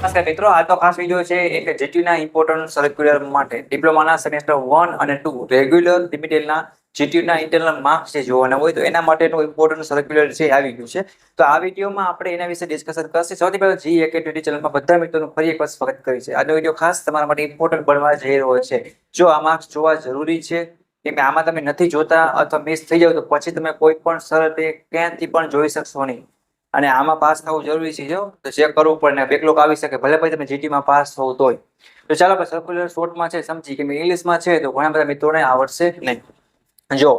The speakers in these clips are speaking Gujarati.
નમસ્કાર મિત્રો, આ તો ખાસ વિડીયો છે એક જીટીયુના ઇમ્પોર્ટન્ટ સર્ક્યુલર માટે ડિપ્લોમાના સેમેસ્ટર 1 અને 2 રેગ્યુલર લિમિટેડના જીટીયુના ઇન્ટરનલ માર્ક્સ જે જોવાના હોય તો એના માટેનું ઇમ્પોર્ટન્ટ સર્ક્યુલર છે આવી ગયું છે. તો આ વિડીયોમાં આપણે એના વિશે ડિસ્કશન કરશે. સૌથી પહેલા જી એકેડમી ચેનલમાં બધા મિત્રોનું ફરી એકવાર સ્વાગત કરી છે. આજનો વિડીયો ખાસ તમારા માટે ઇમ્પોર્ટન્ટ બનવા જઈ રહ્યો છે. જો આ માર્ક્સ જોવા જરૂરી છે કેમ કે આમાં તમે નથી જોતા અથવા મિસ થઈ જાવ તો પછી તમે કોઈ પણ શરતે ક્યાંથી પણ જોઈ શકશો નહીં. અને આમાં પાસ થવું જરૂરી છે. જો તો ચેક કરવું પડે ને બેકલોગ આવી શકે ભલે પછી તમે જીટીમાં પાસ થવું તોય. તો ચાલો આપણે સર્ક્યુલર શોર્ટમાં છે સમજી કે ઇંગ્લિશમાં છે તો ઘણા બધા મિત્રોને આવડશે નહીં. જો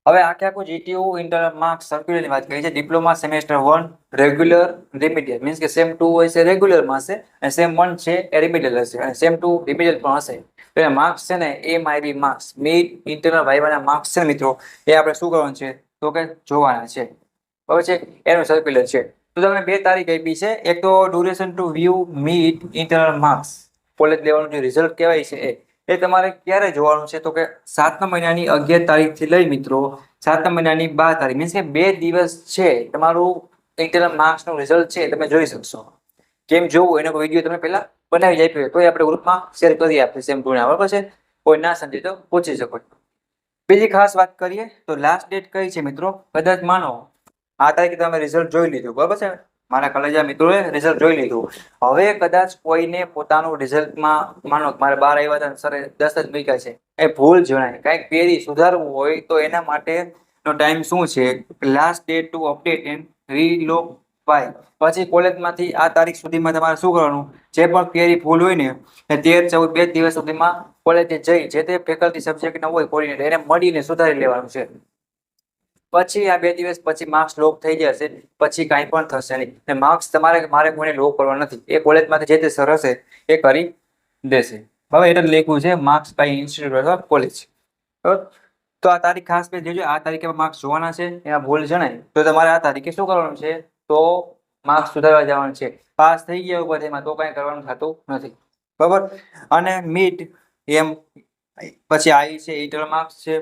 હવે આખું જીટીયુ ઇન્ટરનલ માર્ક્સ સર્ક્યુલરની વાત કરી છે. ડિપ્લોમા સેમેસ્ટર 1 રેગ્યુલર રિમિડિયલ મીન્સ કે સેમ 2 હોય છે રેગ્યુલરમાં હશે અને સેમ 1 છે એ રિમિડિયલ હશે અને સેમ 2 રિમિડિયલ પણ હશે. તો એ માર્ક્સ છે ને એમઆઈબી માર્ક્સ મિડ ઇન્ટરનલ વાઇવાના માર્ક્સ છે મિત્રો એ આપણે શું કરવાનું છે તો કે જોવાના છે. બરાબર છે, એનું સર્ક્યુલર છે. તો તમને 2 તારીખ આપી છે. એક તો duration to view mid internal marks college લેવાનું જે રિઝલ્ટ કહેવાય છે એ તમારે ક્યારે જોવાનું છે તો કે 7મા મહિનાની 11 તારીખથી લઈ મિત્રો 7મા મહિનાની 12 તારીખ મીન્સ કે 2 દિવસ છે તમારું ઇન્ટરનલ માર્ક્સનું રિઝલ્ટ છે તમે જોઈ શકશો. કેમ જોવું એનો વિડીયો તમે પહેલા બનાવી આપ્યો તો આપણે ગ્રુપમાં શેર કરી આપીએ સેમ ટુના. બરાબર છે, કોઈ ના સમજે તો પૂછી શકો. બીજી ખાસ વાત કરીએ તો લાસ્ટ ડેટ કઈ છે મિત્રો, કદાચ માનો આ તારીખે તમે રિઝલ્ટ જોઈ લીધું. બરાબર છે, મારા કોલેજના મિત્રોએ રિઝલ્ટ જોઈ લીધું. હવે કદાચ કોઈને પોતાનું રિઝલ્ટમાં માનો મારે 12 આવ્યા હતા સર 10 જ મૂક્યા છે એ ભૂલ જણાય કંઈક પેરી સુધારવું હોય તો એના માટેનો ટાઈમ શું છે last date to update and relog by. પછી કોલેજમાંથી આ તારીખ સુધીમાં તમારે શું કરવાનું, જે પણ ક્વેરી ભૂલ હોય ને એ 13, 14, 2 દિવસ સુધીમાં કોલેજે જઈ જે તે ફેકલ્ટી સબ્જેક્ટના હોય કોર્ડિનેટર એને મળીને સુધારી લેવાનું છે. પછી આ 2 દિવસ પછી માર્ક્સ લોક થઈ જશે, પછી કાંઈ પણ થશે નહીં. અને માર્ક્સ મારે કોઈને લોક કરવા નથી, એ કોલેજમાંથી જે તે સર હશે એ કરી દેશે. હવે એટલે લખ્યું છે માર્ક્સ બાય ઇન્સ્ટિટ્યૂટ અથવા કોલેજ. તો આ તારીખ ખાસ બે જોજો. આ તારીખે માર્ક્સ જોવાના છે, એમાં ભૂલ જણાય તો તમારે આ તારીખે શું કરવાનું છે તો માર્ક્સ સુધારવા જવાનું છે. પાસ થઈ ગયા ઉપર એમાં તો કાંઈ કરવાનું થતું નથી. બરાબર. અને મિડ એમ પછી આઈ છે ઇન્ટરનલ માર્ક્સ છે,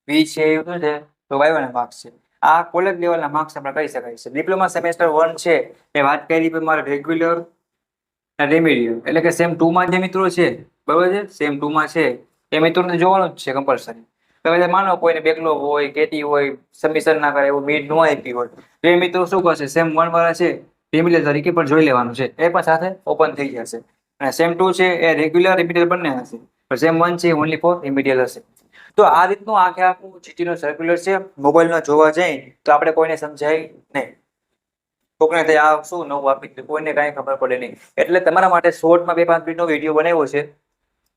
વી છે એવું છે તો વાયવાના માર્ક્સ છે. આ કોલેજ લેવલના માર્ક્સ આપણે કહી શકાય છે. ડિપ્લોમા સેમેસ્ટર 1 છે એ વાત કરી પણ મારે રેગ્યુલર અને રેમિડિયલ એટલે કે સેમ 2માં જે મિત્રો છે બરાબર છે સેમ 2માં છે એ મિત્રોને જોવાનું જ છે કમ્પલસરી. તો માનો કોઈને બેકલોગ હોય કેટી હોય સબમિશન ના કરે એવું મિડ નો આપી હોય તો એ મિત્રો શું કરશે સેમ 1 વાળા છે રેમિડિયલ તરીકે પણ જોઈ લેવાનું છે, એ પણ સાથે ઓપન થઈ જશે. અને સેમ 2 છે એ રેગ્યુલર રેમિડિયલ બંને હશે પણ સેમ 1 છે ઓનલી ફોર રેમિડિયલ હશે. તો આ રીતનું આખું જીટીનો સર્ક્યુલર છે. મોબાઈલમાં જોવા જઈએ તો આપણે કોઈને સમજાય નહીં, કોઈને આ શું નવું આપી દીધું કોઈને કાંઈ ખબર પડે નહીં. એટલે તમારા માટે શોર્ટમાં 2-5 મિનિટનો વિડીયો બનાવ્યો છે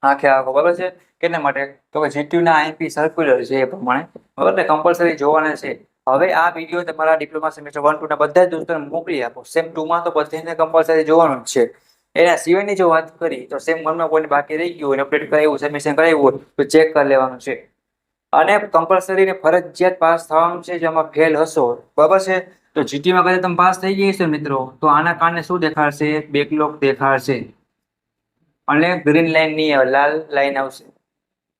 આખો. બરાબર છે, કેના માટે તો કે જીટીયુના આઈપી સર્ક્યુલર છે એ પ્રમાણે બરાબર કમ્પલસરી જોવાના છે. હવે આ વિડીયો તમારા ડિપ્લોમા સેમેસ્ટર 1, 2 ના બધા જ દોસ્તોને મોકલી આપો. સેમ 2માં તો બધાને કમ્પલસરી જોવાનું જ છે. એના સિવાયની જો વાત કરી તો સેમ 1માં કોઈને બાકી રહી ગયું હોય અપડેટ કરાવ્યું સબમિશન કરાવ્યું હોય તો ચેક કરી લેવાનું છે. અને કમ્પલસરી ને ફરજિયાત પાસ થવાનું છે. જેમાં ફેલ હશો બરાબર છે તો જીટીમાં કદાચ તમે પાસ થઈ ગયા છો મિત્રો તો આના કારણે શું દેખાડશે, બેકલોગ દેખાડશે અને ગ્રીન લાઈન નહીં આવે લાલ લાઈન આવશે.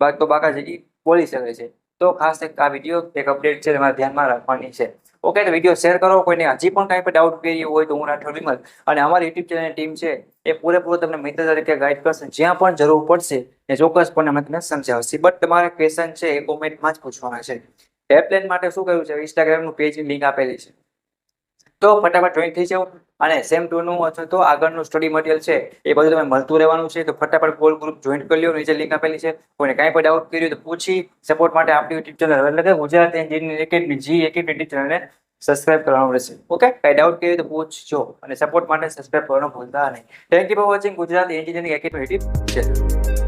બાકી તો બાકા જીટી બોલી શકે છે. તો ખાસ એક આ વિડીયો એક અપડેટ છે તમારે ધ્યાનમાં રાખવાની છે. ઓકે, તો વિડીયો શેર કરો. કોઈને હજી પણ કાંઈ પણ ડાઉટ કર્યો હોય તો હું રાઠોડ વિમલ અને અમારી યુટ્યુબ ચેનલની ટીમ છે એ પૂરેપૂરો તમને મિત્ર તરીકે ગાઈડ કરશે. જ્યાં પણ જરૂર પડશે એ ચોક્કસપણે અમે તમને સમજાવશે. બટ તમારે ક્વેશ્ચન છે એ કોમેન્ટમાં જ પૂછવાના છે. એરપ્લેન માટે શું કર્યું છે ઇન્સ્ટાગ્રામનું પેજની લિંક આપેલી છે તો ફટાફટ જોઈન થઈ જાઓ. અને સેમ 2નું અથવા તો આગળનું સ્ટડી મટીરિયલ છે એ બધું તમે મળતું રહેવાનું છે. તો ફટાફટ કોલ ગ્રુપ જોઈન કરી લો, નીચે લિંક આપેલી છે. કોઈને કાંઈ પણ ડાઉટ કર્યું તો પૂછી સપોર્ટ માટે આપણી યુટ્યુબ ચેનલ એટલે કે ગુજરાત એન્જિનિયરિંગ એકેડમી જી એકેડમી ચેનલને સબસ્ક્રાઇબ કરવાનું રહેશે. ઓકે, કાંઈ ડાઉટ કર્યું તો પૂછજો અને સપોર્ટ માટે સબસ્ક્રાઇબ કરવાનું ભૂલતા નહીં. Thank you for watching Gujarat engineering academy YouTube channel.